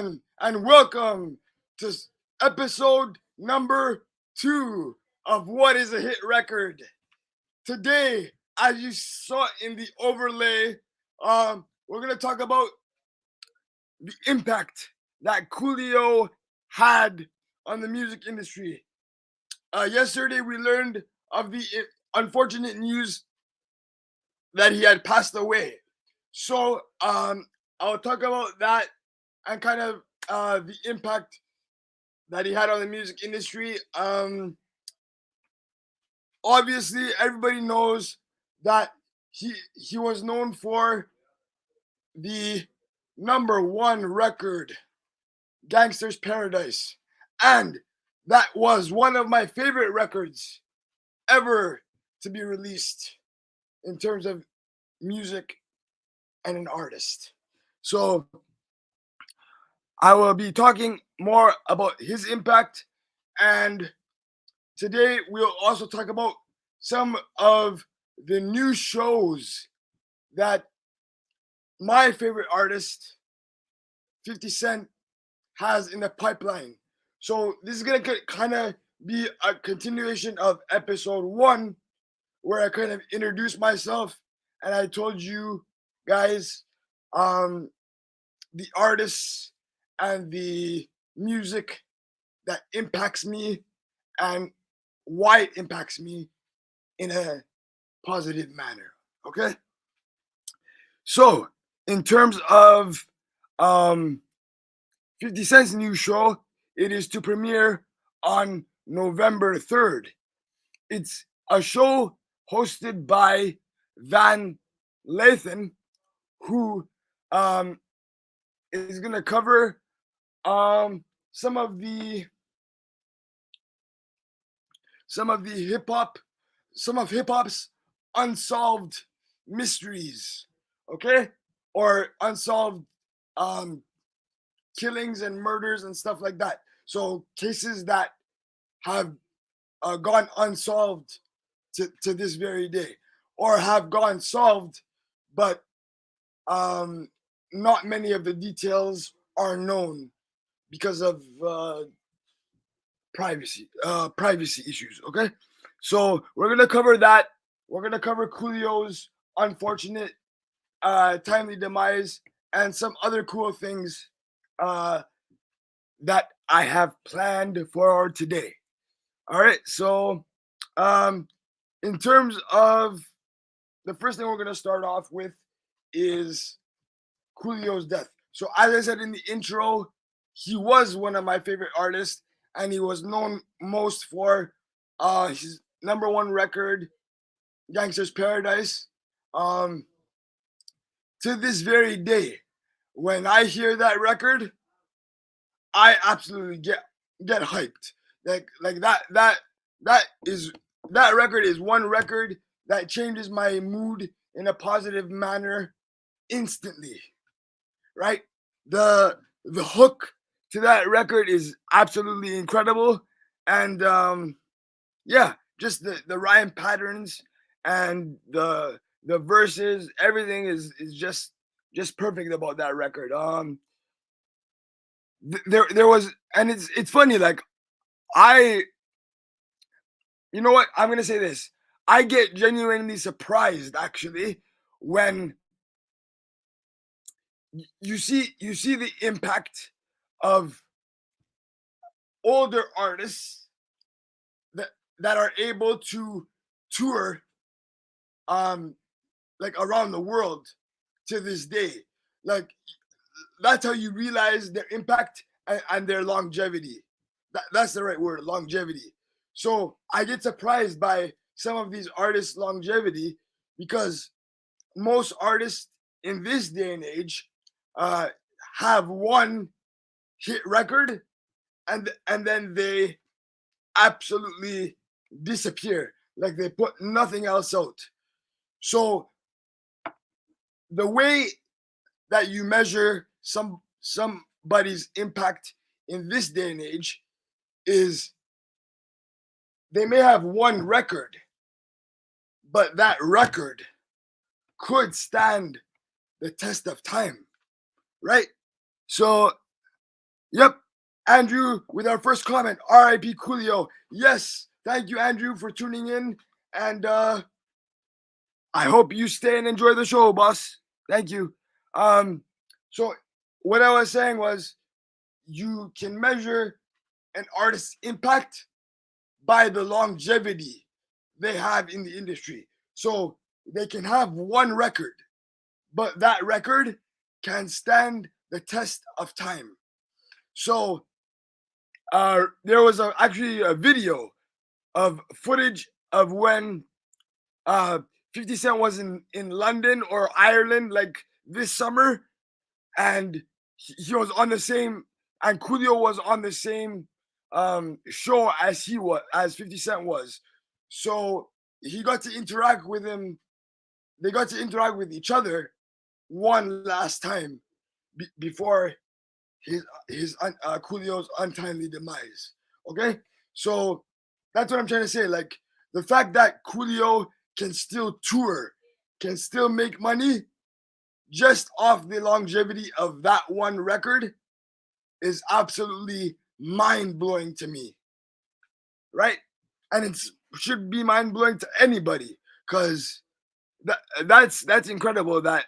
everyone, and welcome to episode number 2 of What is a Hit Record. Today, as you saw in the overlay, we're going to talk about the impact that Coolio had on the music industry. Yesterday, we learned of the unfortunate news that he had passed away. So, I'll talk about that and kind of the impact that he had on the music industry. Obviously, everybody knows that he was known for the number 1 record, Gangster's Paradise, and that was one of my favorite records ever to be released in terms of music and an artist. So I will be talking more about his impact, and today we'll also talk about some of the new shows that my favorite artist, 50 Cent, has in the pipeline. So this is going to kind of be a continuation of episode 1, where I kind of introduced myself and I told you guys the artists and the music that impacts me and why it impacts me in a positive manner. Okay? So, in terms of 50 Cent's new show, it is to premiere on November 3rd. It's a show hosted by Van Lathan, who is going to cover some of the hip hop's unsolved mysteries, okay, or unsolved killings and murders and stuff like that. So cases that have gone unsolved to this very day, or have gone solved, but not many of the details are known because of privacy issues. Okay, so we're gonna cover that. We're gonna cover Coolio's unfortunate timely demise and some other cool things that I have planned for today. All right, so in terms of the first thing we're gonna start off with is Coolio's death. So as I said in the intro, he was one of my favorite artists, and he was known most for his number 1 record, Gangster's Paradise. To this very day, when I hear that record, I absolutely get hyped. Like that record is one record that changes my mood in a positive manner instantly. Right? The hook to that record is absolutely incredible, and yeah, just the rhyme patterns and the verses, everything is just perfect about that record. There was, and it's funny, like you know what, I'm gonna say this, I get genuinely surprised actually when you see the impact of older artists that are able to tour like around the world to this day. Like that's how you realize their impact and their longevity. That's the right word, longevity. So I get surprised by some of these artists' longevity, because most artists in this day and age have one hit record and then they absolutely disappear, like they put nothing else out. So the way that you measure somebody's impact in this day and age is they may have one record, but that record could stand the test of time, right? So Yep, Andrew with our first comment. R.I.P. Coolio. Yes, thank you, Andrew, for tuning in, and I hope you stay and enjoy the show, boss. Thank you. So what I was saying was, you can measure an artist's impact by the longevity they have in the industry. So they can have one record, but that record can stand the test of time. So there was actually a video of footage of when uh, 50 Cent was in London or Ireland like this summer, and he was on the same, and Coolio was on the same show as 50 Cent was. So he got to interact with him. They got to interact with each other one last time before his Coolio's untimely demise. Okay, so that's what I'm trying to say. Like, the fact that Coolio can still tour, can still make money just off the longevity of that one record is absolutely mind blowing to me, right? And it should be mind blowing to anybody, because that's incredible that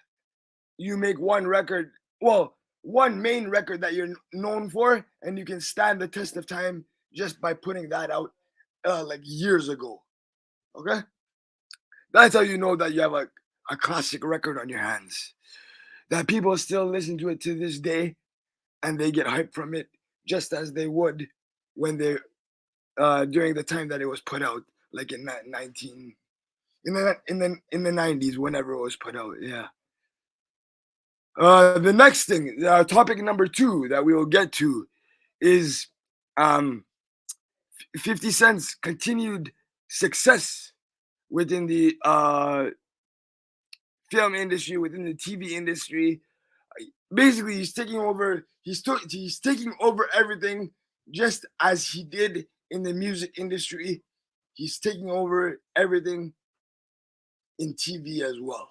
you make one record, well, one main record that you're known for, and you can stand the test of time just by putting that out like years ago. Okay, that's how you know that you have a classic record on your hands. That people still listen to it to this day, and they get hyped from it just as they would when they during the time that it was put out, like in that 19 in the 90s, whenever it was put out. Yeah. The next thing, topic number 2 that we will get to is um, 50 Cent's continued success within the film industry, within the TV industry. Basically, he's taking over. He's taking over everything, just as he did in the music industry. He's taking over everything in TV as well.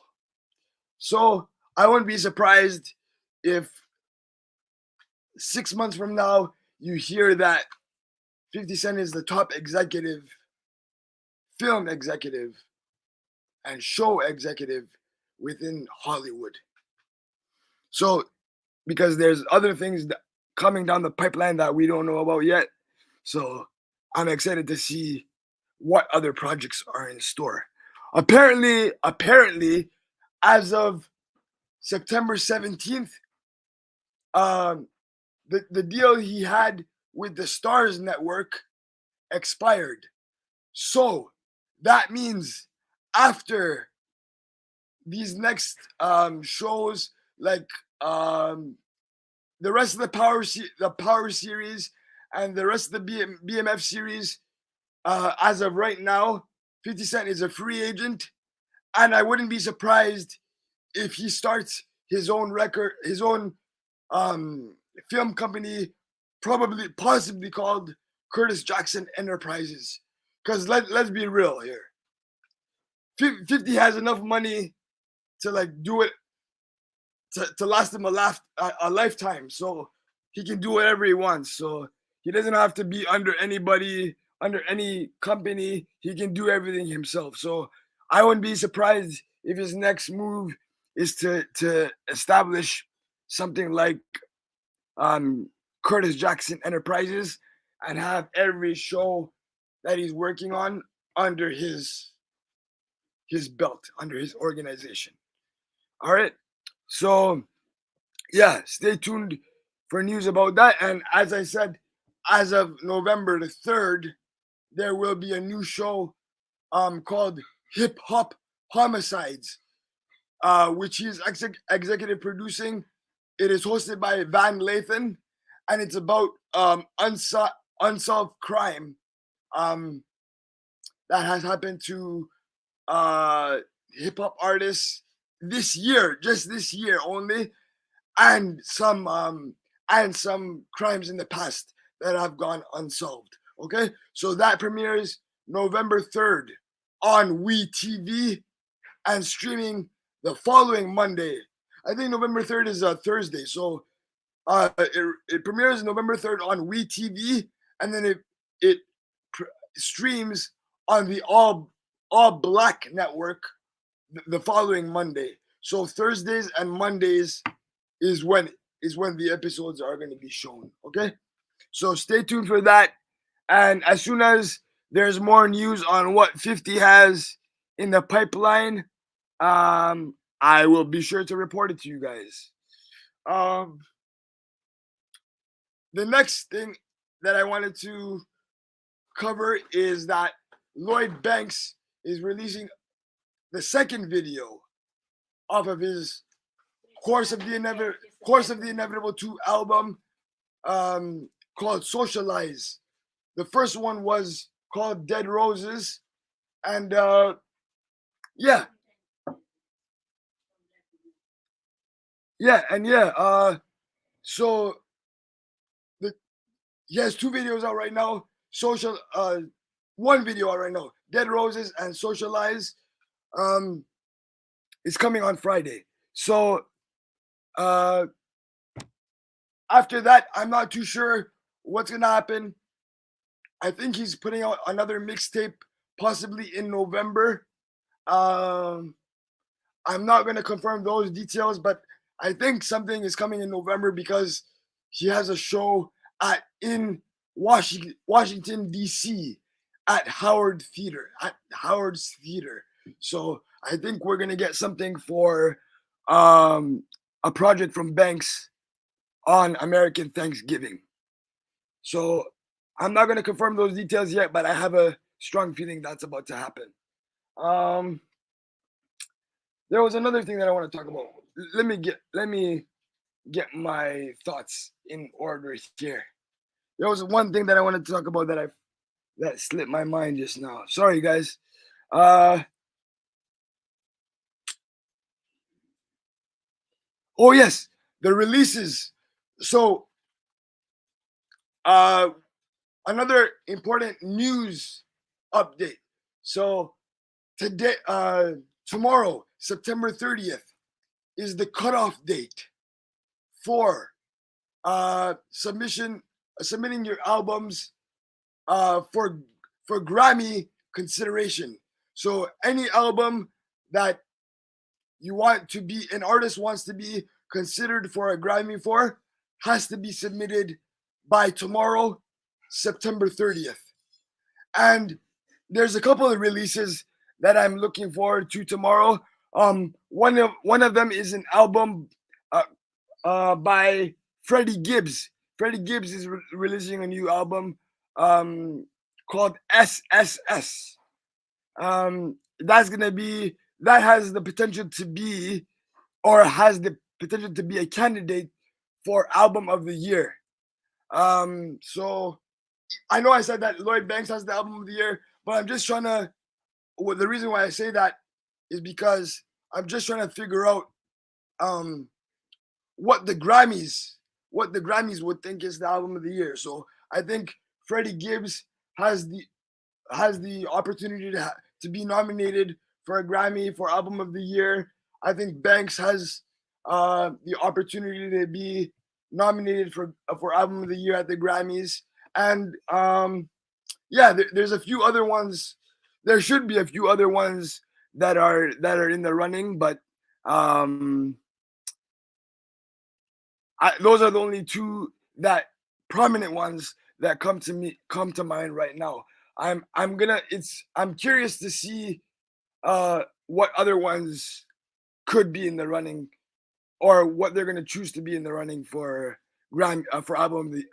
So I wouldn't be surprised if 6 months from now you hear that 50 Cent is the top executive, film executive, and show executive within Hollywood. So, because there's other things coming down the pipeline that we don't know about yet. So I'm excited to see what other projects are in store. Apparently, as of September 17th, the deal he had with the Stars Network expired. So that means after these next shows, like the rest of the Power series and the rest of the BMF series, as of right now, 50 Cent is a free agent, and I wouldn't be surprised if he starts his own film company, possibly called Curtis Jackson Enterprises. Because let's be real here, 50 has enough money to like do it to last him a lifetime, so he can do whatever he wants. So he doesn't have to be under anybody, under any company. He can do everything himself. So I wouldn't be surprised if his next move is to establish something like Curtis Jackson Enterprises and have every show that he's working on under his belt, under his organization. All right. So yeah, stay tuned for news about that. And as I said, as of November the 3rd, there will be a new show called Hip Hop Homicides, which he's executive producing. It is hosted by Van Lathan, and it's about unsolved crime that has happened to hip hop artists just this year only, and some crimes in the past that have gone unsolved. Okay, so that premieres November 3rd on WeTV and streaming the following Monday. I think November 3rd is a Thursday, so It premieres November 3rd on WeTV, and then it streams on the All Black network the following Monday. So Thursdays and Mondays is when the episodes are going to be shown. Okay, so stay tuned for that. And as soon as there's more news on what 50 has in the pipeline, I will be sure to report it to you guys. The next thing that I wanted to cover is that Lloyd Banks is releasing the second video off of his Course of the Inevitable 2 album, called Socialize. The first one was called Dead Roses, and yeah, so he has 2 videos out right now. One video out right now, Dead Roses and Socialize. It's coming on Friday. So after that, I'm not too sure what's gonna happen. I think he's putting out another mixtape, possibly in November. I'm not gonna confirm those details, but I think something is coming in November because he has a show in Washington D.C. at Howard's Theater. So I think we're gonna get something for a project from Banks on American Thanksgiving. So I'm not gonna confirm those details yet, but I have a strong feeling that's about to happen. There was another thing that I want to talk about. Let me get my thoughts in order here. There was one thing that I wanted to talk about that slipped my mind just now. Sorry, guys. Oh yes, the releases. So another important news update. So today, tomorrow, September 30th, is the cutoff date for submitting your albums for Grammy consideration. So any album that an artist wants to be considered for a Grammy for, has to be submitted by tomorrow, September 30th. And there's a couple of releases that I'm looking forward to tomorrow. One of them is an album by Freddie Gibbs. Freddie Gibbs is releasing a new album called SSS. That has the potential to be, or has the potential to be, a candidate for album of the year. So I know I said that Lloyd Banks has the album of the year, but I'm just trying to. The reason why I say that is because I'm just trying to figure out what the Grammys would think is the album of the year. So I think Freddie Gibbs has the opportunity to be nominated for a Grammy for album of the year. I think Banks has the opportunity to be nominated for album of the year at the Grammys. And there's a few other ones. There should be a few other ones that are in the running, but those are the only 2 that prominent ones that come to mind right now. I'm curious to see what other ones could be in the running, or what they're gonna choose to be in the running for Grammy for album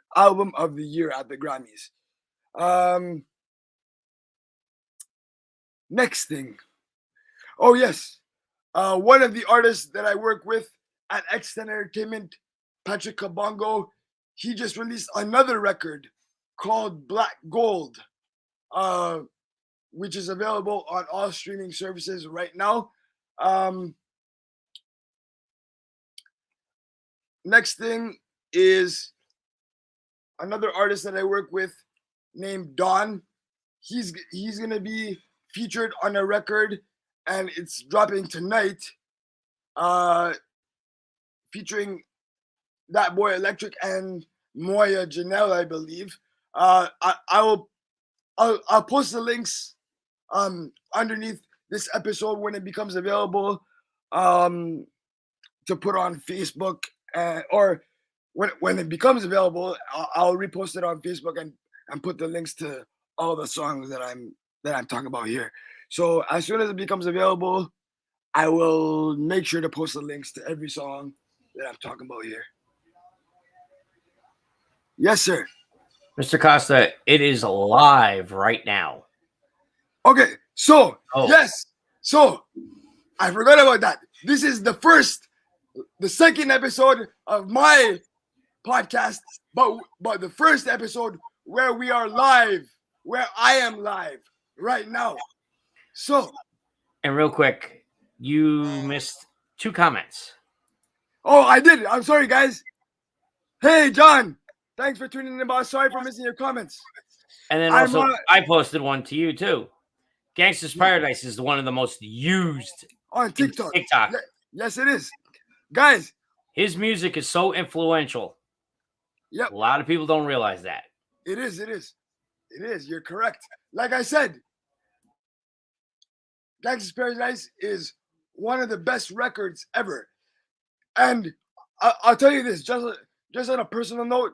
of the year at the Grammys. Next thing. Oh yes, one of the artists that I work with at X10 Entertainment, Patrick Kabongo, he just released another record called Black Gold, which is available on all streaming services right now. Next thing is another artist that I work with named Don. He's gonna be featured on a record, and it's dropping tonight, featuring That Boy Electric and Moya Janelle, I believe. I'll post the links underneath this episode when it becomes available to put on Facebook, or when it becomes available, I'll repost it on Facebook and put the links to all the songs that I'm talking about here. So as soon as it becomes available, I will make sure to post the links to every song that I'm talking about here. Yes, sir. Mr. Costa, it is live right now. Okay, so yes, so I forgot about that. This is the second episode of my podcast, but the first episode where we are live, where I am live right now. So, and real quick, you missed 2 comments. Oh, I did. I'm sorry, guys. Hey, John. Thanks for tuning in, boss. Sorry for missing your comments. And then also, I posted one to you too. Gangsta's Paradise is one of the most used on TikTok. TikTok. Yes, it is. Guys, his music is so influential. Yep. A lot of people don't realize that. It is. You're correct. Like I said, Gangsta's Paradise is one of the best records ever. And I'll tell you this, just on a personal note,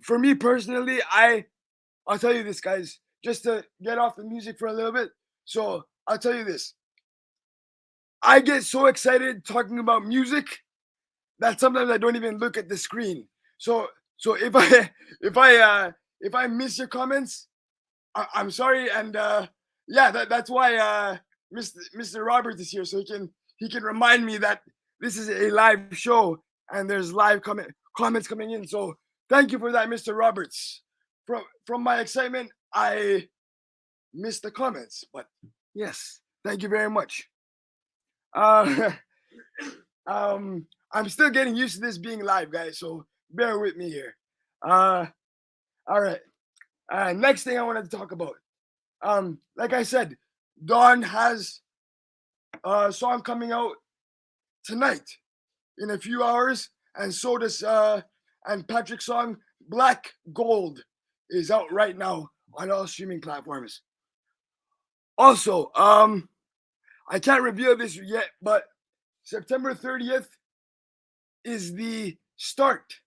for me personally, I'll tell you this, guys, just to get off the music for a little bit. So I'll tell you this. I get so excited talking about music that sometimes I don't even look at the screen. So if I miss your comments, I'm sorry, and that's why Mr. Roberts is here, so he can remind me that this is a live show and there's live comments coming in. So thank you for that, Mr. Roberts. From my excitement, I missed the comments, but yes, thank you very much. I'm still getting used to this being live, guys, so bear with me here. All right. Next thing I wanted to talk about. Like I said, Dawn has a song coming out tonight in a few hours, and so does and Patrick's song Black Gold is out right now on all streaming platforms. Also, I can't reveal this yet, but September 30th is the start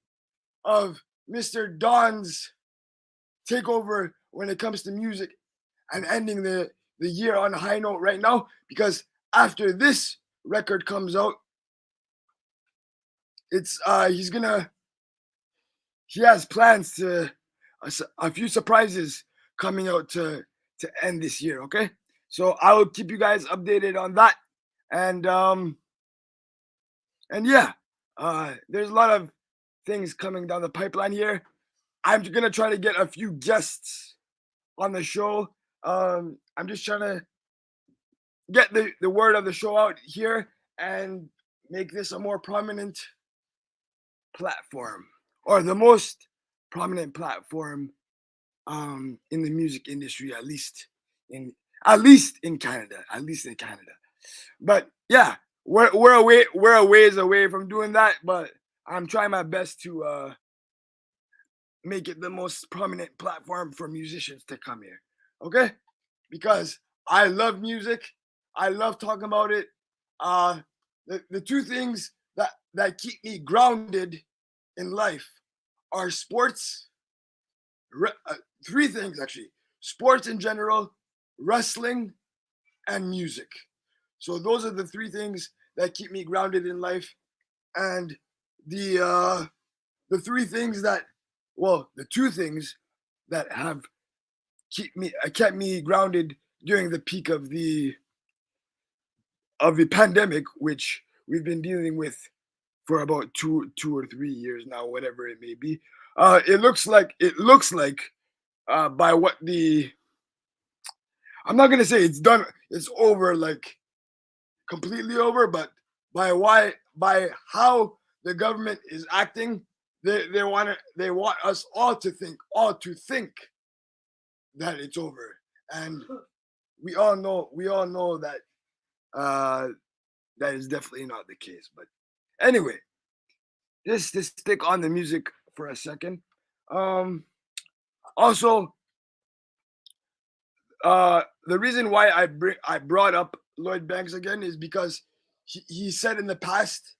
of Mr. Don's takeover when it comes to music and ending the year on a high note right now, because after this record comes out, it's he has plans to a few surprises coming out to end this year. Okay, so I will keep you guys updated on that, and yeah, there's a lot of things coming down the pipeline here. I'm gonna try to get a few guests on the show. I'm just trying to get the word of the show out here and make this a more prominent platform, or the most prominent platform in the music industry, at least in Canada. But yeah, we're a ways away from doing that, but I'm trying my best to make it the most prominent platform for musicians to come here. Okay? Because I love music. I love talking about it. The two things that keep me grounded in life are sports. Three things, actually: sports in general, wrestling, and music. So those are the three things that keep me grounded in life. And the three things that, the two things that have kept me grounded during the peak of the pandemic, which we've been dealing with for about 2 or 3 years now, whatever it may be. It looks like by what I'm not gonna say it's done, it's over, like completely over, but by how the government is acting, they want us all to think that it's over, and we all know that that is definitely not the case. But anyway, just to stick on the music for a second. Also, the reason why I brought up Lloyd Banks again is because he said in the past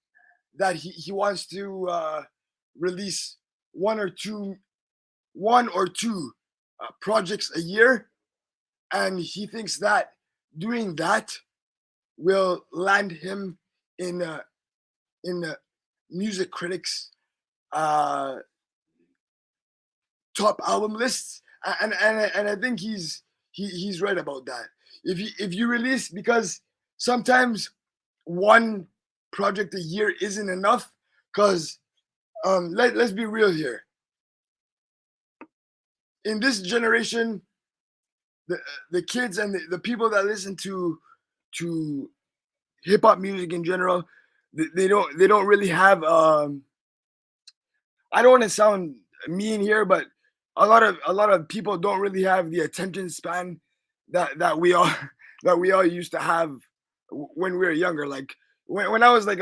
that he wants to release one or two projects a year, and he thinks that doing that will land him in music critics uh, top album lists, and I think he's right about that. If you release, because sometimes one project a year isn't enough, because let's be real here. In this generation, the kids and the people that listen to hip hop music in general, they don't really have. I don't want to sound mean here, but a lot of people don't really have the attention span that we all that we all used to have when we were younger. Like when I was like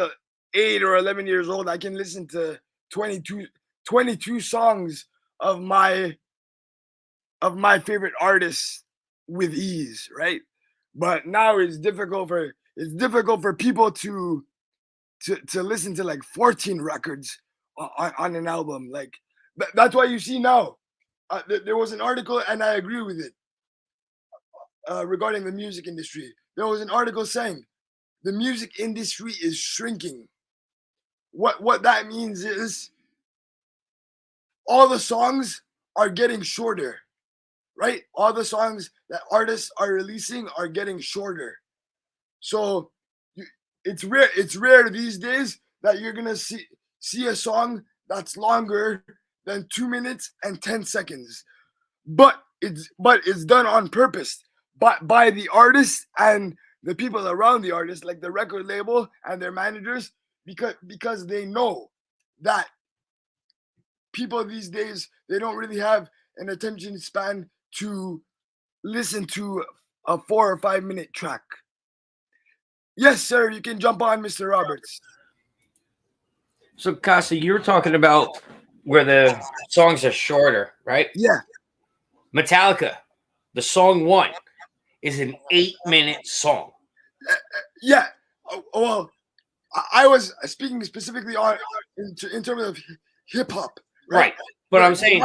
8 or 11 years old, I can listen to 22 songs of my favorite artists with ease, right? But now it's difficult for people to listen to like 14 records on an album. Like that's why you see now. There was an article, and I agree with it, regarding the music industry. There was an article saying the music industry is shrinking. What that means is all the songs are getting shorter, right? All the songs that artists are releasing are getting shorter. So it's rare these days that you're gonna see a song that's longer than 2 minutes and 10 seconds. But it's done on purpose by the artist and the people around the artist, like the record label and their managers, because they know that people these days, they don't really have an attention span to listen to a 4 or 5 minute track. Yes, sir, you can jump on, Mr. Roberts. So, Kosta, you were talking about where the songs are shorter, right? Yeah. Metallica, the song One, is an 8-minute song. Yeah. Well, I was speaking specifically on in terms of hip hop, right? But I'm saying,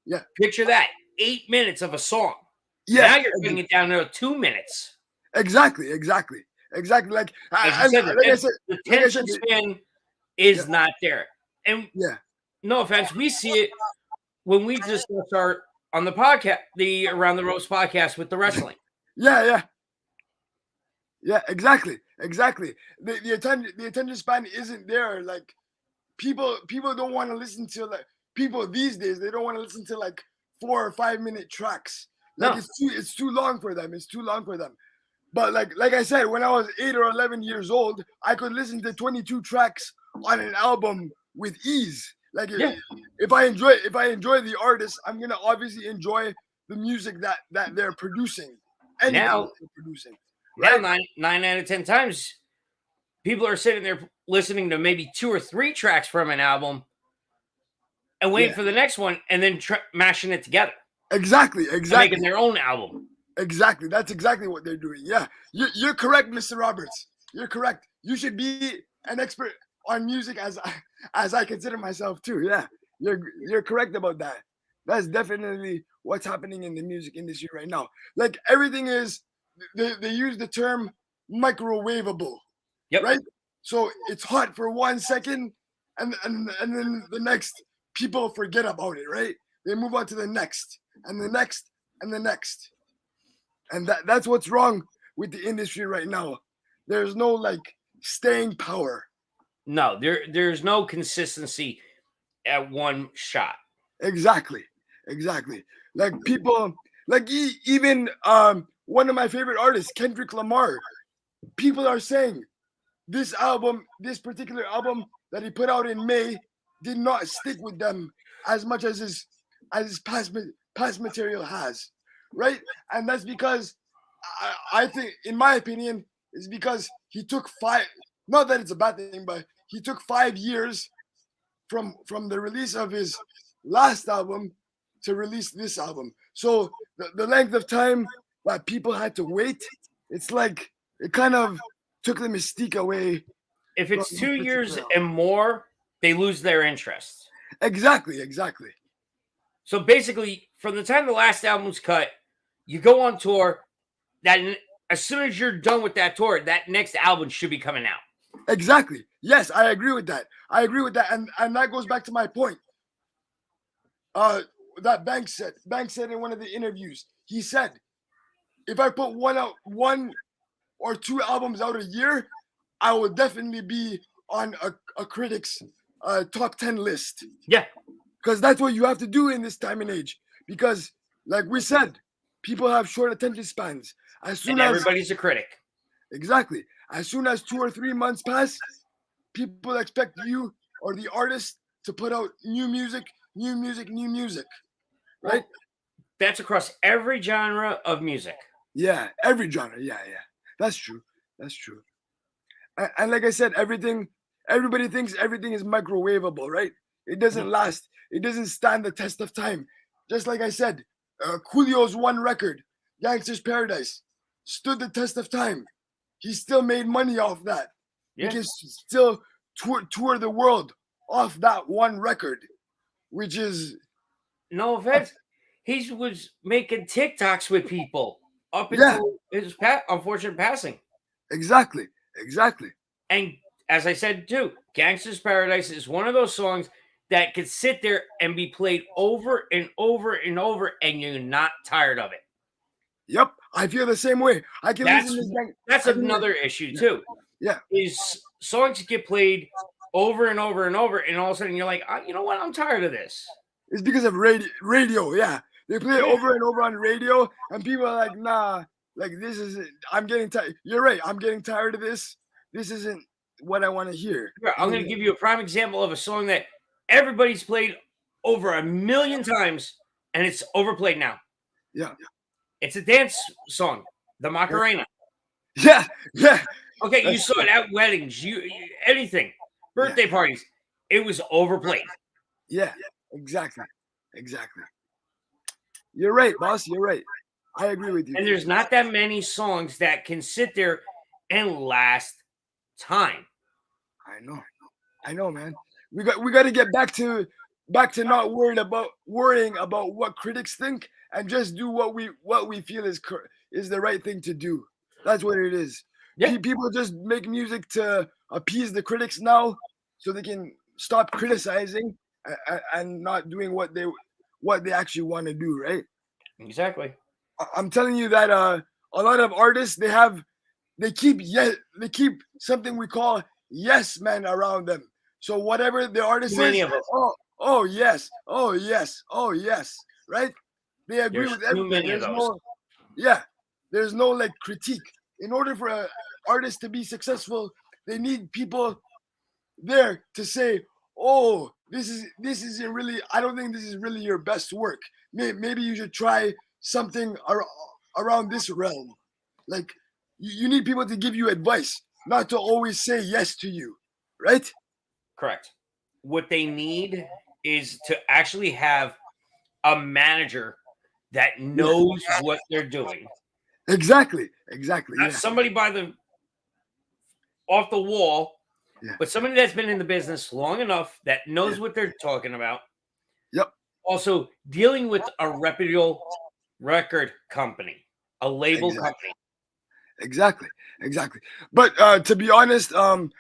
yeah, picture that 8 minutes of a song. Yeah, now you're putting it down to 2 minutes. Exactly. Like I said, the attention span is not there. And no offense, we see it when we discuss our on the podcast, the Around the Ropes podcast with the wrestling. Yeah, exactly. The attention span isn't there. Like people don't want to listen to, like, people these days, they don't want to listen to like 4 or 5 minute tracks. Like it's too long for them. But like I said, when I was 8 or 11 years old, I could listen to 22 tracks on an album with ease. Like if I enjoy the artist, I'm gonna obviously enjoy the music that they're producing. Now, right? Now 9 out of 10 times, people are sitting there listening to maybe 2 or 3 tracks from an album and waiting for the next one, and then mashing it together. Exactly. Making their own album. Exactly. That's exactly what they're doing. Yeah, you're correct, Mr. Roberts. You're correct. You should be an expert on music, as I consider myself too. Yeah, you're correct about that. That's definitely what's happening in the music industry right now. Like everything is, they use the term microwavable. Yep. Right. So it's hot for 1 second, and then the next, people forget about it. Right. They move on to the next and the next and the next. And that's what's wrong with the industry right now. There's no like staying power. No, there's no consistency at one shot. Exactly. Like people, like even one of my favorite artists, Kendrick Lamar. People are saying this particular album that he put out in May, did not stick with them as much as his past material has, right? And that's because I think, in my opinion, is because he took 5. Not that it's a bad thing, but he took 5 years from the release of his last album to release this album. So the length of time that people had to wait, it's like it kind of took the mystique away. If it's from 2 this years particular and more, they lose their interest. Exactly. So basically, from the time the last album's cut, you go on tour. That as soon as you're done with that tour, that next album should be coming out. Exactly. Yes, I agree with that. And that goes back to my point. That Banks said in one of the interviews, he said, if I put one or two albums out a year, I will definitely be on a critic's top 10 list. Yeah. Because that's what you have to do in this time and age. Because, like we said, people have short attention spans. As soon And as everybody's a critic. Exactly. As soon as 2 or 3 months pass, people expect you or the artist to put out new music. Right? That's across every genre of music. Yeah, every genre. Yeah. That's true. And like I said, everybody thinks everything is microwavable, right? It doesn't last. It doesn't stand the test of time. Just like I said, Coolio's one record, Gangster's Paradise, stood the test of time. He still made money off that. Yeah. He can still tour the world off that one record, which is No offense. He was making TikToks with people up until his unfortunate passing. Exactly. And as I said too, Gangster's Paradise is one of those songs that could sit there and be played over and over and over, and you're not tired of it. Yep, I feel the same way. I can that's another issue too. Yeah. Is songs get played over and over and over, and all of a sudden you're like, you know what? I'm tired of this. It's because of radio. Yeah, they play it over and over on radio, and people are like, nah, like this isn't. I'm getting tired. You're right. I'm getting tired of this. This isn't what I want to hear. Yeah, I'm going to give you a prime example of a song that everybody's played over 1 million times, and it's overplayed now. Yeah. It's a dance song, the Macarena. Yeah. Okay, you saw it at weddings, anything, birthday parties. It was overplayed. Yeah, exactly. You're right, boss. You're right. I agree with you. And there's not that many songs that can sit there and last time. I know, man. We got to get back to not worrying about what critics think, and just do what we feel is the right thing to do. That's what it is. Yeah. People just make music to appease the critics now, so they can stop criticizing and not doing what they actually want to do, right? Exactly. I'm telling you that a lot of artists they keep something we call yes men around them. So whatever the artist says, oh yes, right? They agree with everything. There's no like critique. In order for an artist to be successful, they need people there to say, oh, this isn't really, I don't think this is really your best work. Maybe you should try something around this realm. Like, you need people to give you advice, not to always say yes to you, right? Correct. What they need is to actually have a manager that knows what they're doing. Exactly. Not somebody off the wall, but somebody that's been in the business long enough that knows what they're talking about. Yep. Also, dealing with a reputable record company, a label company. Exactly. But to be honest, I'm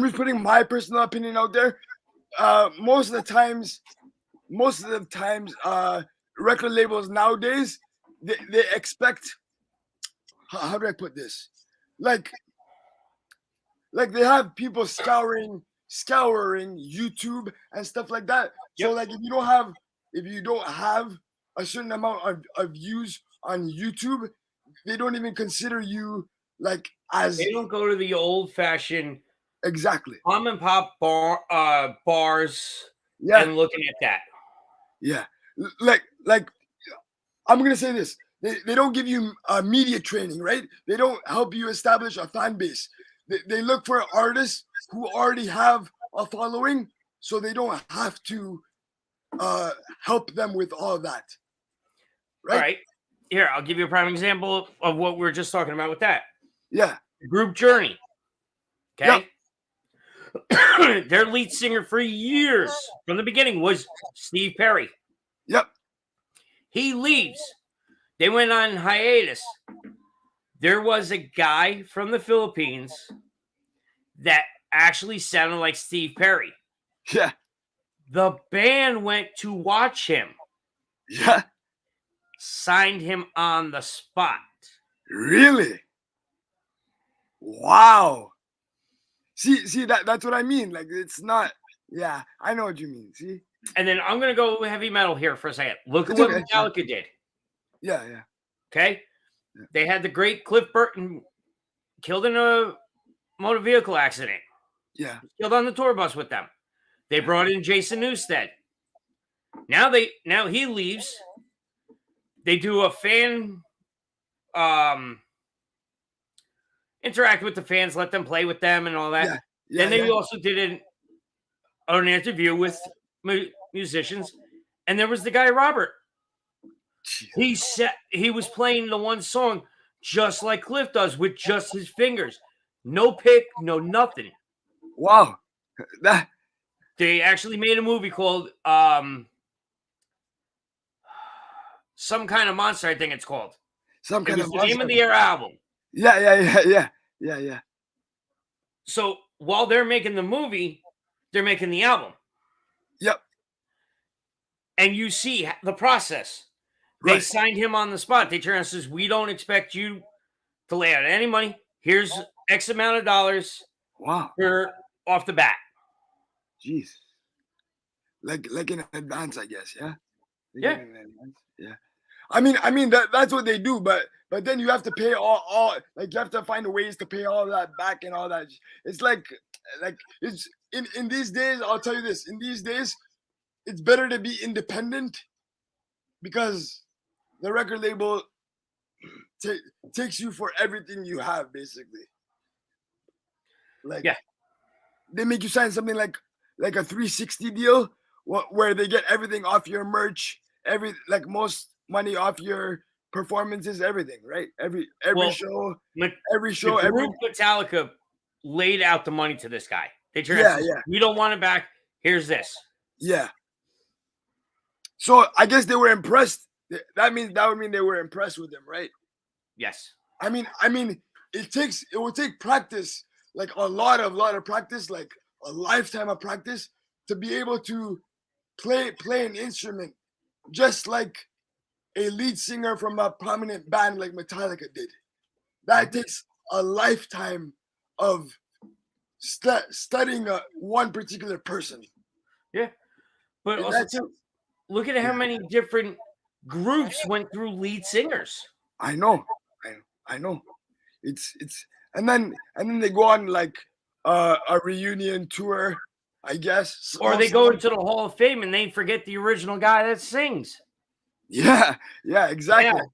just putting my personal opinion out there. Most of the times, record labels nowadays, they expect. How do I put this? Like they have people scouring YouTube and stuff like that. So like if you don't have a certain amount of views on YouTube, they don't even consider you like as. They don't go to the old fashioned mom and pop bars and looking at that. Yeah, like I'm gonna say this. They don't give you media training, right? They don't help you establish a fan base. They look for artists who already have a following, so they don't have to help them with all that. Right? All right. Here, I'll give you a prime example of what we were just talking about with that. Yeah. Group Journey. Okay. Yep. Their lead singer for years from the beginning was Steve Perry. Yep. He leaves. They went on hiatus. There was a guy from the Philippines that actually sounded like Steve Perry. Yeah. The band went to watch him, Yeah. signed him on the spot. Really? Wow. See that's what I mean. Like it's not. Yeah, I know what you mean. See. And then I'm gonna go heavy metal here for a second. Look at It's what okay. Metallica did. Yeah. Yeah. Okay, Yeah. they had the great Cliff Burton killed in a motor vehicle accident. Yeah. Killed on the tour bus with them. They brought in Jason Newsted. Now he leaves. They do a fan interact with the fans, let them play with them and all that. Yeah. Yeah. And they Yeah. also did an interview with musicians. And there was the guy Robert. Jeez. He was playing the one song just like Cliff does with just his fingers. No pick, no nothing. Wow. That. They actually made a movie called Some Kind of Monster, I think it's called. Some It kind was of the name of monster. their album. Yeah. Yeah. Yeah. Yeah. Yeah. Yeah. So while they're making the movie, they're making the album. Yep. And you see the process. They Right. signed him on the spot. They turn and says, "We don't expect you to lay out any money. Here's X amount of dollars Wow. for off the bat." Jeez. Like in advance, I guess. Yeah. Yeah. In advance. Yeah. I mean that's what they do, but then you have to pay all like you have to find ways to pay all that back and all that. It's like it's in these days. I'll tell you this. In these days, it's better to be independent because the record label takes you for everything you have, basically. Like, Yeah. They make you sign something like a 360 deal where they get everything off your merch, most money off your performances, everything, right? Every Well, show, the every group Metallica laid out the money to this guy. They turned Yeah, and said, yeah. "We don't want it back. Here's this." yeah. So I guess they were impressed. That would mean they were impressed with him, right? Yes. I mean, it will take practice, like a lot of practice, like a lifetime of practice to be able to play an instrument just like a lead singer from a prominent band like Metallica did. That takes a lifetime of studying one particular person. Yeah. But And also, that's it. look at how many different groups went through lead singers. I know. It's and then they go on like a reunion tour, I guess. Or they go into the Hall of Fame and they forget the original guy that sings. Yeah, exactly. Yeah.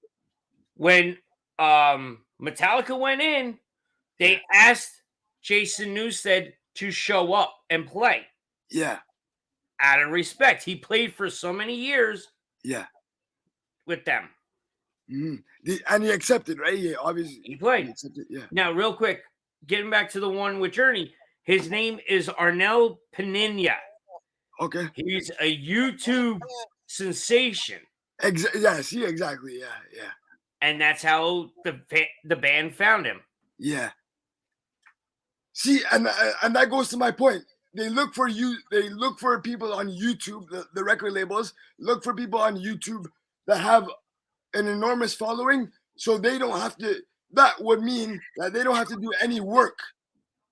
When Metallica went in, they asked Jason Newsted to show up and play. Yeah. Out of respect. He played for so many years. Yeah. With them. Mm-hmm. And he accepted, right? Yeah, obviously. He played. He accepted, yeah. Now, real quick, getting back to the one with Journey, his name is Arnel Penina. Okay. He's a YouTube sensation. Yeah, see, exactly. Yeah. And that's how the band found him. Yeah. See, and that goes to my point. They look for people on YouTube, the record labels look for people on YouTube that have an enormous following, so they don't have to. That would mean that they don't have to do any work.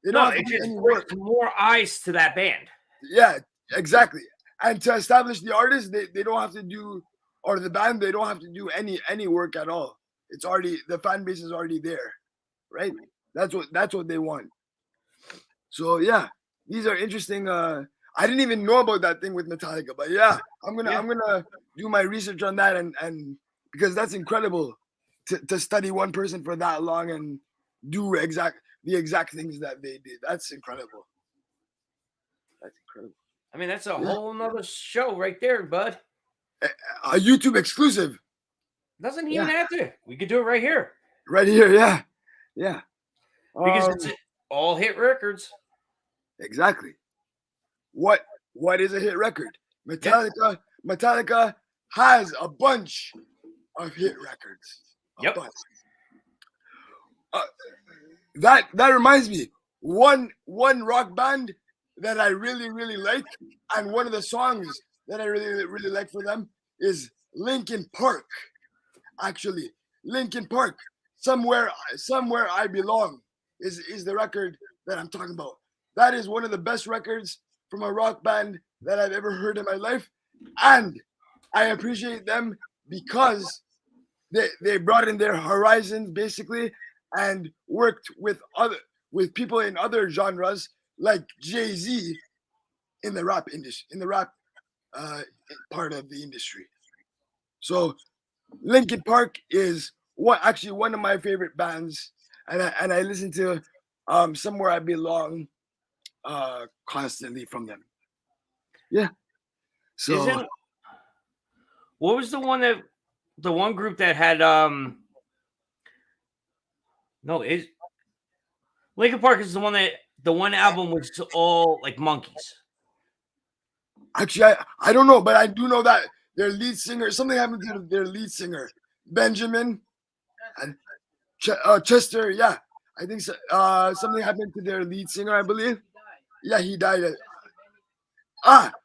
They don't have to do any work. More eyes to that band. Yeah, exactly. And to establish the artist, they don't have to do, or the band, they don't have to do any work at all. It's already, the fan base is already there, right? That's what they want. So yeah, these are interesting. I didn't even know about that thing with Metallica, but yeah, I'm gonna do my research on that and because that's incredible to study one person for that long and do the exact things that they did. That's incredible. That's incredible. I mean, that's a Yeah. whole nother show right there, bud. A YouTube exclusive. Doesn't Yeah. even have to. We could do it right here Right here. Yeah. Yeah. because it's all hit records. Exactly. What is a hit record? Metallica has a bunch of hit records. A Yep. bunch. That reminds me, one rock band that I really like, and one of the songs that I really like for them is Linkin Park. Actually, Linkin Park, somewhere I belong is the record that I'm talking about. That is one of the best records from a rock band that I've ever heard in my life, and I appreciate them because they brought in their horizons basically and worked with people in other genres like Jay-Z in the rap industry, in the rap part of the industry. So Linkin Park is actually one of my favorite bands, and I listen to Somewhere I Belong constantly from them. Yeah. So Isn't what was the one group that had no is Linkin Park is the one album was all like monkeys. actually, I don't know, but I do know that their lead singer, something happened to their lead singer, Benjamin and Chester. Yeah, I think so, something happened to their lead singer, I believe. Yeah, he died.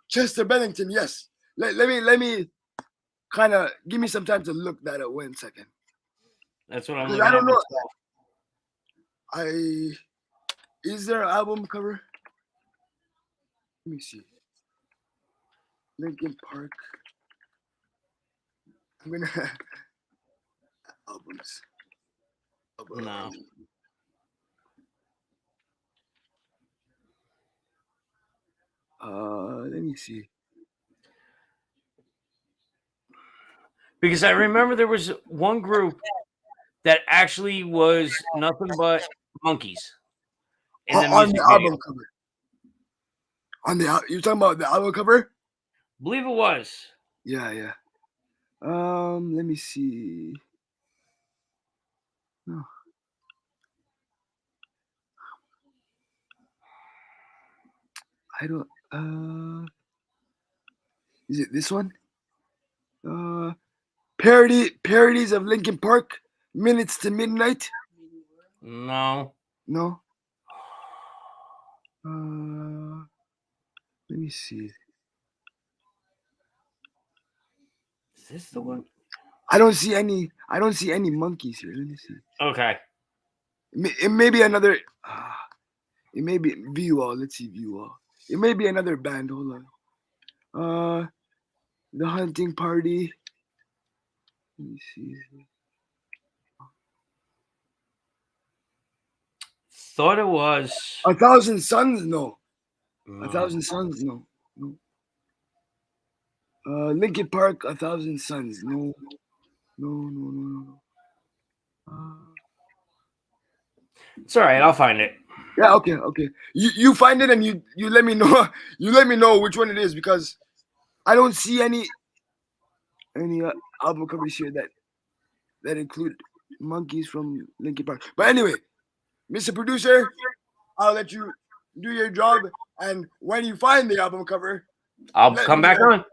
Chester Bennington. Yes. Let me kind of give me some time to look that up. 1 second. That's what I'm Because looking I at don't know. myself. Is there an album cover? Let me see. Linkin Park. I'm gonna albums. No. Let me see. Because I remember there was one group that actually was nothing but monkeys in the On music the video. album cover. You're talking about the album cover? I believe it was. Yeah. Let me see. No. I don't. Is it this one? Parodies of Linkin Park. Minutes to Midnight. No. No. Let me see. Is this the one? I don't see any monkeys here. Let me see. Okay. It may be another. It may be View All. Let's see View All. It may be another band. Hold on. The Hunting Party. Let me see. Thought it was 1,000 Suns. No. no. 1,000 Suns. No. Linkin Park. 1,000 Suns. No. It's all right. I'll find it. Yeah. Okay. You find it and you let me know. You let me know which one it is because I don't see any album covers here that include monkeys from Linkin Park. But anyway, Mr. Producer, I'll let you do your job, and when you find the album cover, I'll come back on.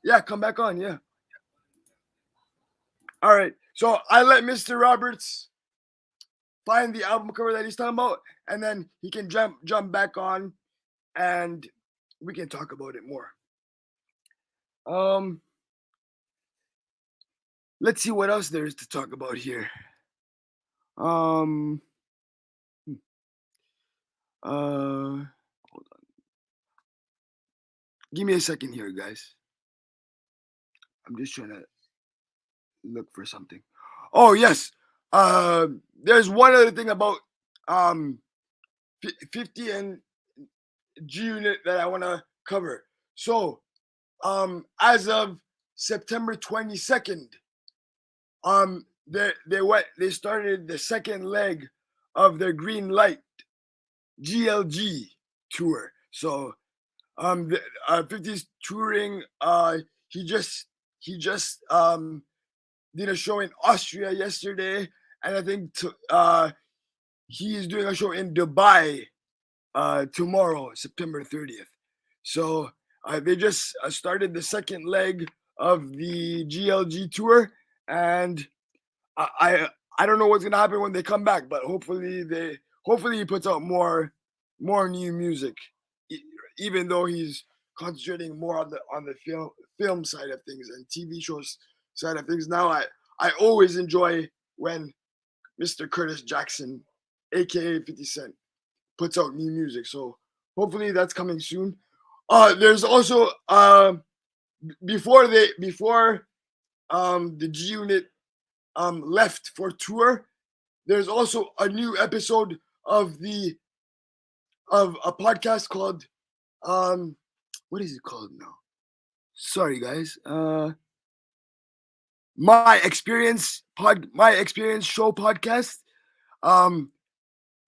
Yeah, come back on. Yeah. All right. So I let Mr. Roberts find the album cover that he's talking about, and then he can jump back on, and we can talk about it more. Let's see what else there is to talk about here. Hold on. Give me a second here, guys. I'm just trying to look for something. Oh yes. There's one other thing about 50 and G Unit that I want to cover. So, as of September 22nd, they started the second leg of their Green Light GLG tour. So, The 50's touring. He just did a show in Austria yesterday, and I think he is doing a show in Dubai tomorrow, September 30th. So they just started the second leg of the GLG tour, and I don't know what's gonna happen when they come back, but hopefully he puts out more new music, even though he's concentrating more on the film side of things and TV shows side of things. Now I always enjoy when Mr. Curtis Jackson, aka 50 Cent, puts out new music. So hopefully that's coming soon. There's also before the G Unit left for tour, there's also a new episode of a podcast called what is it called now? Sorry guys. My Experience Show podcast,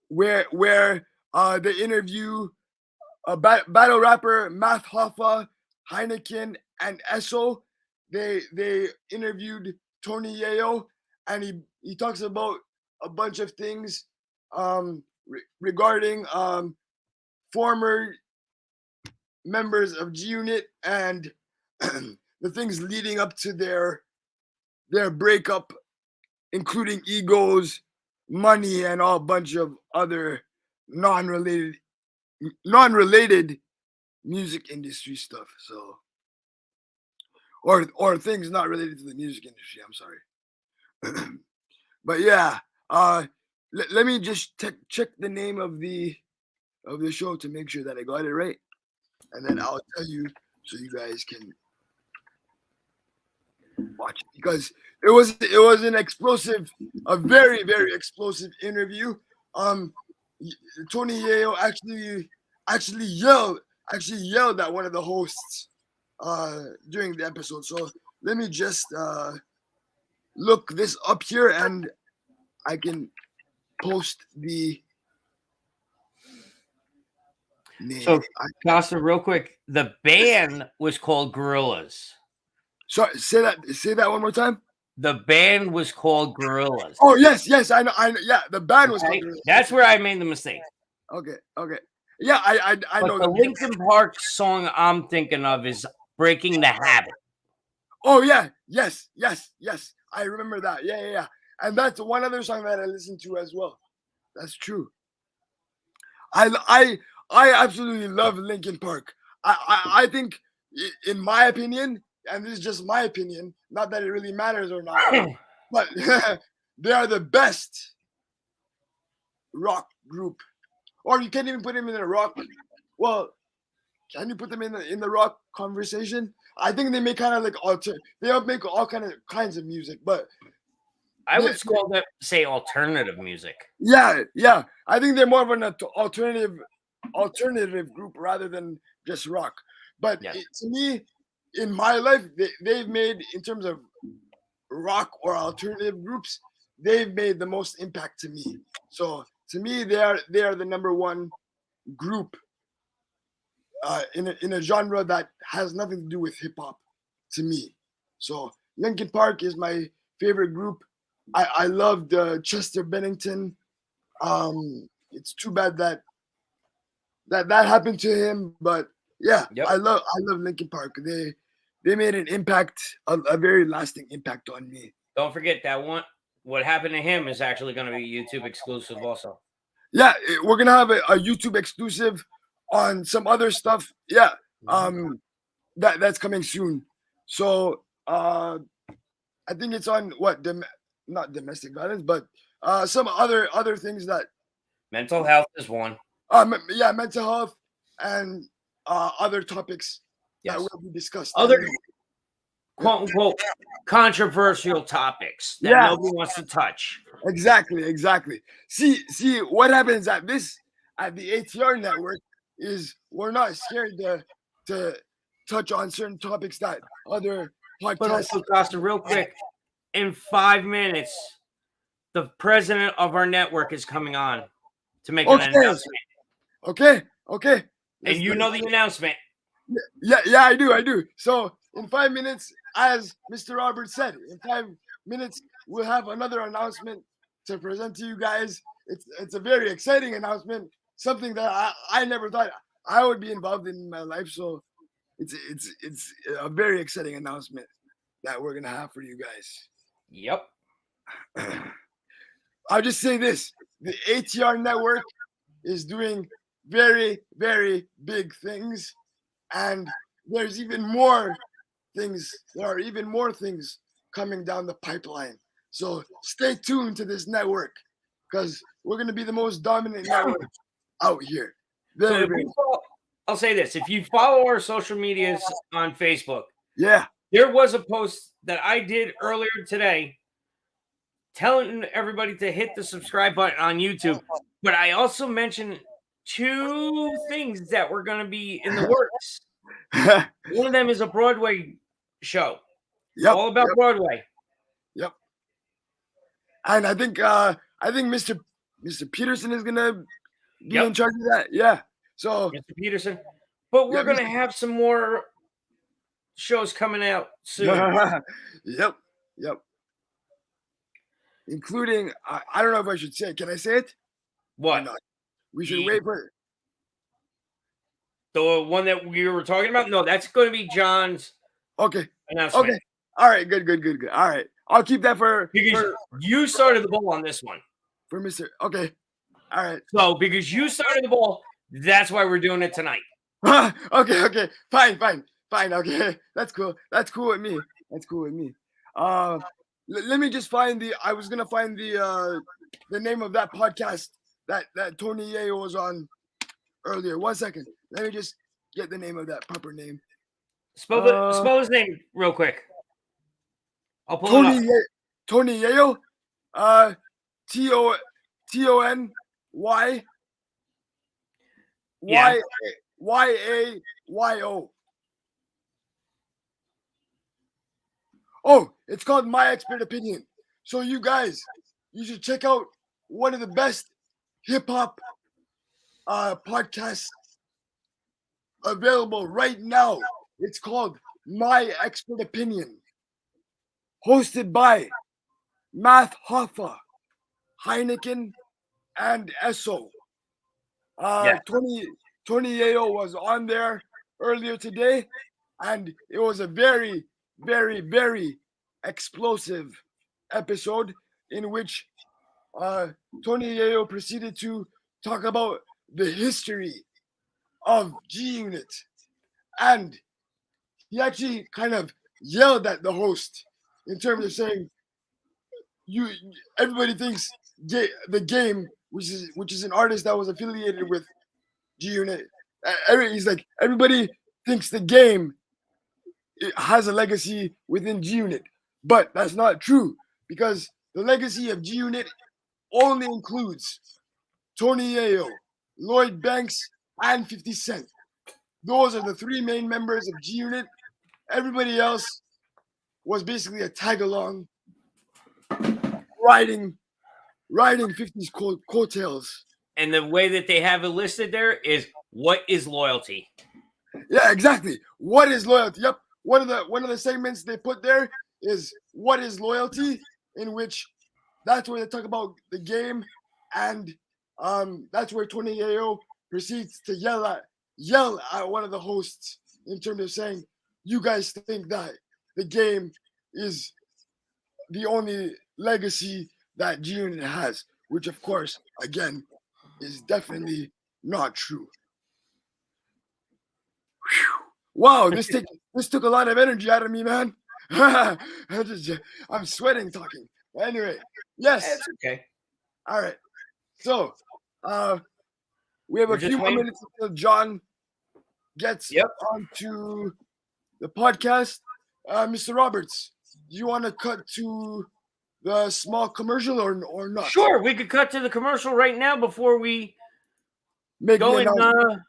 where they interview battle rapper Math Hoffa, Heineken, and Esso. They interviewed Tony Yayo, and he talks about a bunch of things regarding former members of G Unit and the things leading up to their breakup, including egos, money, and all bunch of other non-related music industry stuff. So, or things not related to the music industry. I'm sorry, but yeah. Let me just check the name of the show to make sure that I got it right, and then I'll tell you so you guys can watch it, because it was an explosive, a very explosive interview. Tony Yayo actually yelled at one of the hosts during the episode. So let me just look this up here, and I can post the name. So, Kosta, real quick, the band was called Gorillas. Sorry, say that one more time. The band was called Gorillas. Oh yes, I know. Yeah, the band was called Gorillas. That's where I made the mistake. Okay. Yeah, I know. The Linkin Park song I'm thinking of is "Breaking the Habit." Oh yeah, yes. I remember that. Yeah. And that's one other song that I listened to as well. That's true. I absolutely love Linkin Park. I think, in my opinion, and this is just my opinion, not that it really matters or not, but they are the best rock group. Or you can't even put them in a rock. Well, can you put them in the rock conversation? I think they make kind of like they make all kinds of music, but I would call them, say, alternative music. Yeah. I think they're more of an alternative group rather than just rock. But to me, in my life, they've made, in terms of rock or alternative groups, they've made the most impact to me. So to me, they are the number one group in a genre that has nothing to do with hip hop to me. So Linkin Park is my favorite group. I loved Chester Bennington. It's too bad that happened to him, but yeah, I love Linkin Park. They made an impact, a very lasting impact on me. Don't forget that one. What happened to him is actually going to be YouTube exclusive also. Yeah, we're gonna have a YouTube exclusive on some other stuff. Yeah, that's coming soon. So I think it's on not domestic violence, but some other things that mental health is one. Yeah, mental health and other topics that will be discussed. Other quote unquote controversial topics that nobody wants to touch. Exactly. See what happens at the ATR network is we're not scared to touch on certain topics that other podcasts. But also, Kosta, real quick, in 5 minutes, the president of our network is coming on to make an announcement. Okay. And you know the announcement. Yeah, I do. So in 5 minutes, as Mr. Roberts said, in 5 minutes we'll have another announcement to present to you guys. It's a very exciting announcement, something that I never thought I would be involved in my life. So it's a very exciting announcement that we're gonna have for you guys. Yep. I'll just say this: the ATR network is doing very, very big things, and there's even more things. There are even more things coming down the pipeline. So stay tuned to this network because we're going to be the most dominant network out here. So I'll say this: if you follow our social medias on Facebook, yeah, there was a post that I did earlier today telling everybody to hit the subscribe button on YouTube. But I also mentioned 2 things that were going to be in the works. One of them is a Broadway show, all about Broadway. Yep. And I think Mr. Peterson is gonna be in charge of that. Yeah. So Mr. Peterson. But we're gonna have some more shows coming out soon. Yep. Including I don't know if I should say it. Can I say it? What? We should wait for it. The one that we were talking about? No, that's going to be John's announcement. Okay. All right. Good. All right. I'll keep that for you started the ball on this one. For Mr. Okay. All right. So because you started the ball, that's why we're doing it tonight. Okay. Fine. Okay. That's cool with me. Let me just find I was gonna find the name of that podcast that Tony Yayo was on earlier. 1 second. Let me just get the name of that proper name. Spell his name real quick. I'll pull Tony it up. Tony Yayo. TONYYAYO. Oh, it's called My Expert Opinion. So you guys, you should check out one of the best hip hop podcasts available right now. It's called My Expert Opinion, hosted by Math Hoffa, Heineken, and Esso. Tony Yayo was on there earlier today, and it was a very, very, very explosive episode in which Tony Yayo proceeded to talk about the history of G Unit, and he actually kind of yelled at the host in terms of saying, everybody thinks the game, which is an artist that was affiliated with G Unit. He's like, everybody thinks the game has a legacy within G Unit, but that's not true because the legacy of G Unit only includes Tony Yayo, Lloyd Banks, and 50 Cent. Those are the 3 main members of G Unit. Everybody else was basically a tag along, riding 50's coattails. And the way that they have it listed there is, what is loyalty? Yeah, exactly. What is loyalty? Yep. One of the segments they put there is what is loyalty, in which that's where they talk about the game, and that's where Tony Yayo proceeds to yell at one of the hosts in terms of saying, you guys think that the game is the only legacy that G Unit has, which of course, again, is definitely not true. Whew. Wow, this took a lot of energy out of me, man. I'm sweating talking. Anyway, yes. That's okay. All right. So, we have a few more minutes until John gets onto the podcast. Mr. Roberts, do you want to cut to the small commercial or not? Sure, we could cut to the commercial right now before we go and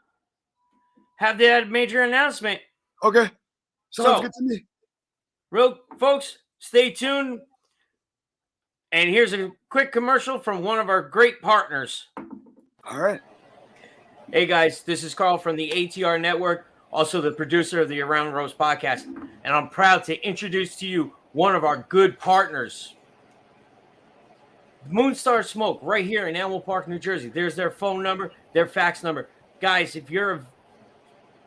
have that major announcement. Okay. Sounds good to me. Real folks, stay tuned. And here's a quick commercial from one of our great partners. All right. Hey guys, this is Carl from the ATR Network. also the producer of the Around Rose podcast. And I'm proud to introduce to you one of our good partners, Moonstar Smoke, right here in Animal Park, New Jersey. There's their phone number, their fax number. Guys, if you're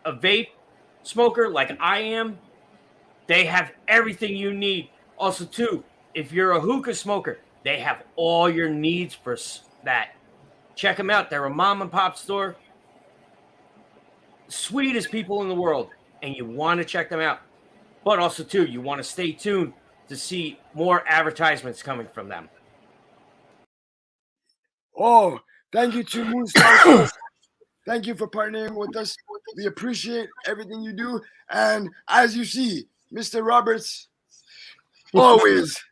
a vape smoker like I am, they have everything you need. Also, too, if you're a hookah smoker, they have all your needs for that. Check them out. They're a mom and pop store. Sweetest people in the world. And you want to check them out. But also, too, you want to stay tuned to see more advertisements coming from them. Oh, thank you to Moonstar. Thank you for partnering with us. We appreciate everything you do. And as you see, Mr. Roberts always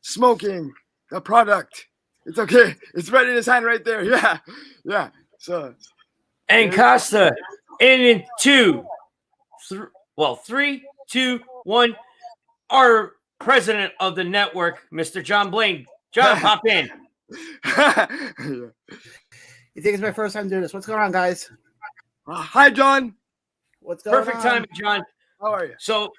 smoking the product. It's okay. It's right in his hand right there. Yeah. Yeah. So. And Kosta, in 3, 2, 1, our president of the network, Mr. John Blaine. John, pop in. Yeah. You think it's my first time doing this? What's going on, guys? Hi, John. What's going on? Perfect timing, John. How are you? So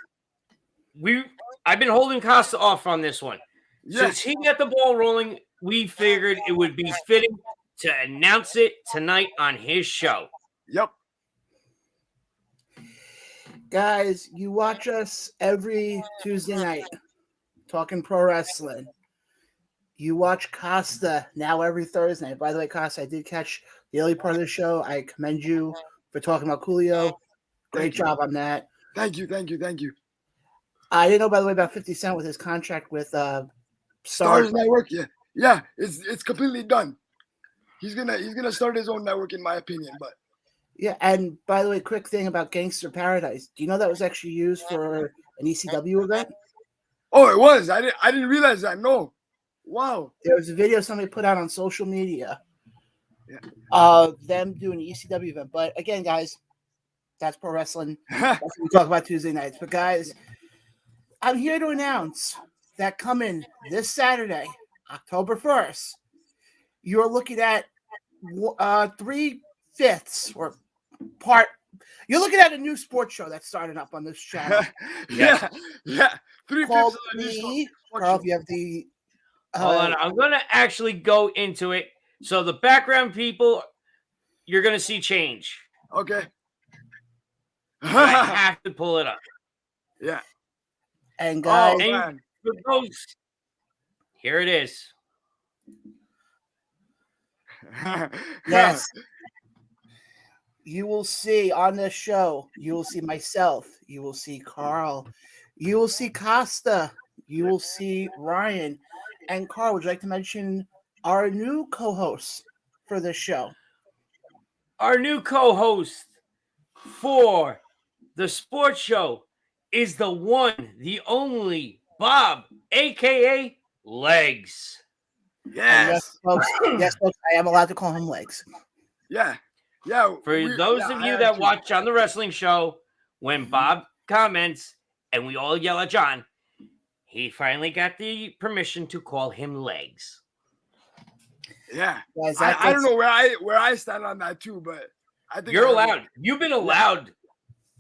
I've been holding Kosta off on this one. Yes. Since he got the ball rolling, we figured it would be fitting to announce it tonight on his show. Yep. Guys, you watch us every Tuesday night talking pro wrestling. You watch Kosta now every Thursday. By the way, Kosta, I did catch the early part of the show. I commend you for talking about Coolio. Great job on that. Thank you. I didn't know, by the way, about 50 Cent with his contract with Stars Network. Yeah, it's completely done. He's gonna start his own network, in my opinion. But yeah, and by the way, quick thing about Gangster Paradise. Do you know that was actually used for an ECW event? Oh, it was. I didn't realize that. No. Wow. There was a video somebody put out on social media them doing an ECW event. But again, guys, that's pro wrestling. That's what we talk about Tuesday nights. But guys, I'm here to announce that coming this Saturday, October 1st, you're looking at 3/5 or part. You're looking at a new sports show that's starting up on this channel. Yeah. 3/5 Called of the the Carl, if you have the Hold on. I'm going to actually go into it. So the background people, you're going to see change. Okay. I have to pull it up. Yeah. And guys, and for those, here it is. yes, you will see on this show, you will see myself, you will see Carl, you will see Kosta, you will see Ryan. And Carl, would you like to mention our new co-host for this show? Our new co-host for the sports show is the one, the only Bob, a.k.a. Legs. Yes. Yes, folks, I am allowed to call him Legs. Yeah. For those of you that watch on the wrestling show, when Bob comments and we all yell at John, he finally got the permission to call him Legs. Yeah. Guys, I don't know where I stand on that too, but I think you're allowed. You've been allowed.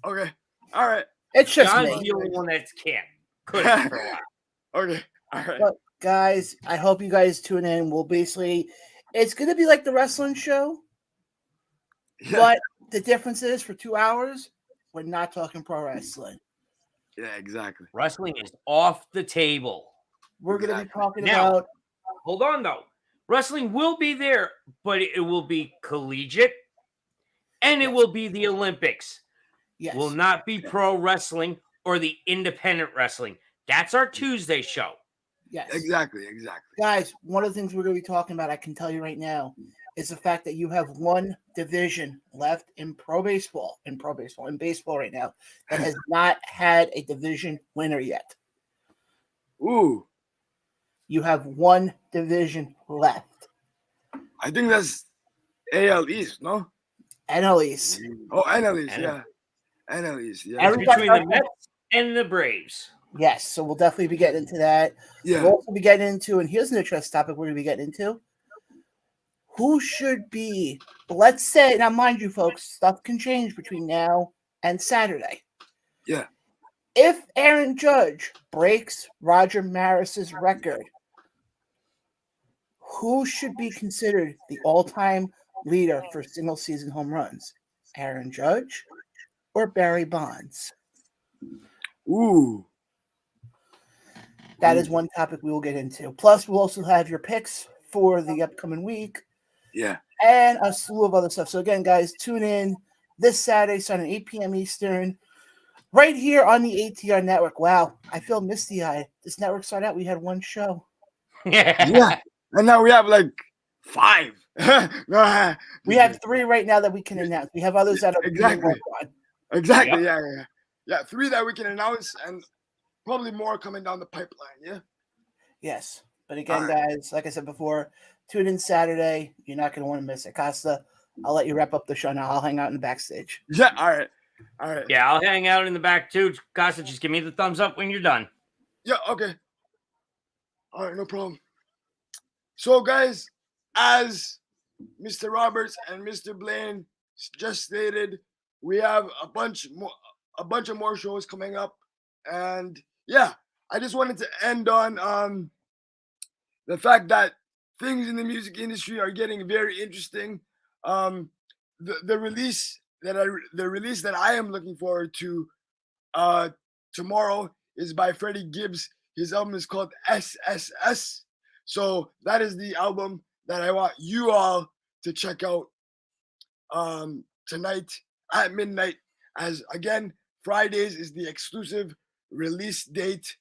Okay. All right. It's just John's me. the only one that couldn't for a while. Okay. All right. But guys, I hope you guys tune in. It's going to be like the wrestling show, but the difference is for 2 hours, we're not talking pro wrestling. Yeah, exactly. Wrestling is off the table. We're going to be talking Now, about. Hold on, though. Wrestling will be there, but it will be collegiate, and it will be the Olympics. Yes. Will not be pro wrestling or the independent wrestling. That's our Tuesday show. Yes. Exactly. Guys, one of the things we're going to be talking about, I can tell you right now, is the fact that you have one division left in baseball right now, that has not had a division winner yet. Ooh. You have one division left. I think that's AL East, no? NL East. Oh, NL East, yeah. NL East, yeah. It's between the Mets and the Braves. Yes, so we'll definitely be getting into that. Yeah. We'll also be getting into, and here's an interesting topic we're going to be getting into. Who should be, let's say, now mind you, folks, stuff can change between now and Saturday. Yeah. If Aaron Judge breaks Roger Maris's record, who should be considered the all-time leader for single-season home runs? Aaron Judge or Barry Bonds? Ooh. That is one topic we will get into. Plus, we'll also have your picks for the upcoming week. Yeah. And a slew of other stuff. So again, guys, tune in this Saturday starting 8 p.m. Eastern, right here on the ATR network. Wow, I feel misty-eyed. This network started out, we had one show. Yeah. And now we have like 5. We have 3 right now that we can announce. We have others that are being worked on. Exactly. Yep. Yeah. 3 that we can announce, and probably more coming down the pipeline. Yeah. Yes. But again, guys, like I said before, tune in Saturday. You're not going to want to miss it. Costa, I'll let you wrap up the show now. I'll hang out in the backstage. Yeah. All right. Yeah, I'll hang out in the back too. Costa, just give me the thumbs up when you're done. Yeah. Okay. All right. No problem. So, guys, as Mr. Roberts and Mr. Blaine just stated, we have a bunch of more shows coming up, and yeah, I just wanted to end on the fact that things in the music industry are getting very interesting. The release that I am looking forward to tomorrow is by Freddie Gibbs. His album is called SSS. So that is the album that I want you all to check out tonight at midnight. As again, Fridays is the exclusive release date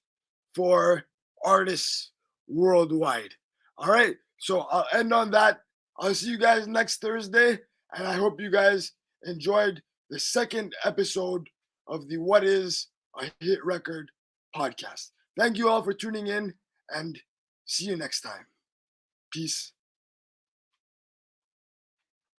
for artists worldwide. All right, so I'll end on that. I'll see you guys next Thursday, and I hope you guys enjoyed the second episode of the What Is a Hit Record podcast. Thank you all for tuning in, and see you next time. Peace.